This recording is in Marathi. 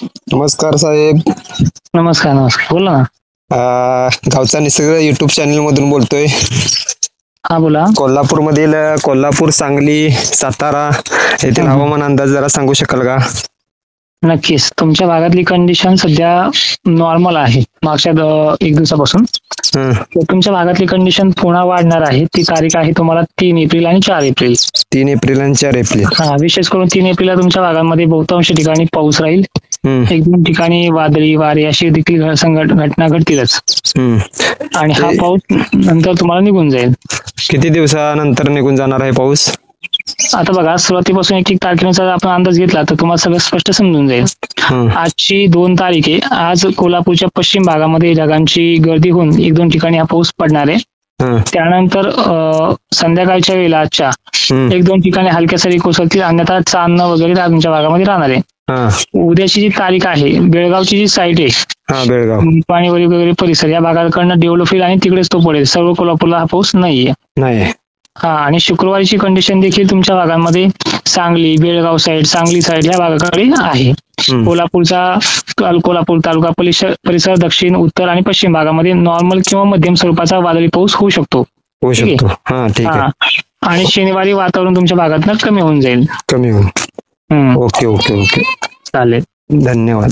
नमस्कार साहेब. नमस्कार नमस्कार, बोला ना. गावचा निसर्ग युट्यूब चॅनल मधून बोलतोय. हा बोला. कोल्हापूरमधील कोल्हापूर, सांगली, सातारा येथील हवामान अंदाज जरा सांगू शकाल का? नक्कीच. तुमच्या भागातली कंडिशन सध्या नॉर्मल आहे मागच्या एक दिवसापासून. तर तुमच्या भागातली कंडिशन पुन्हा वाढणार आहे. ती तारीख आहे तुम्हाला 3 एप्रिल आणि 4 एप्रिल. 3 एप्रिल आणि 4 एप्रिल. हा, विशेष करून 3 एप्रिलला तुमच्या भागामध्ये बहुतांश ठिकाणी पाऊस राहील. 1-2 ठिकाणी वादळी वारे अशी देखील घटना घडतीलच. आणि हा पाऊस नंतर तुम्हाला निघून जाईल. किती दिवसानंतर निघून जाणार आहे पाऊस? आता बघा, सुरुवातीपासून 1-1 तारखेनुसार आपण अंदाज घेतला तर तुम्हाला सगळं स्पष्ट समजून जाईल. आजची 2 तारीख आहे. आज कोल्हापूरच्या पश्चिम भागामध्ये ढगांची गर्दी होऊन 1-2 ठिकाणी हा पाऊस पडणार आहे. त्यानंतर संध्याकाळच्या वेळेला आजच्या 1-2 ठिकाणी हलक्या सरी कोसळतील, अन्यथा चांदणं वगैरे तुमच्या भागामध्ये राहणार आहे. उद्याची जी तारीख आहे, बेळगावची जी साईट आहे, बेळगाव, पाणीवरी वगैरे परिसर या भागाकडनं डेव्हलप होईल आणि तिकडेच तो पडेल. सर्व कोल्हापूरला हा पाऊस नाहीये. हा, आणि शुक्रवारीची कंडिशन देखील तुमच्या भागांमध्ये सांगली, बेळगाव साईड, सांगली साईड या भागाकडे आहे. कोल्हापूर तालुका परिसर, दक्षिण, उत्तर आणि पश्चिम भागामध्ये नॉर्मल किंवा मध्यम स्वरूपाचा वादळी पाऊस होऊ शकतो. आणि शनिवारी वातावरण तुमच्या भागातनं कमी होऊन जाईल. ओके ओके ओके, चालेल. धन्यवाद.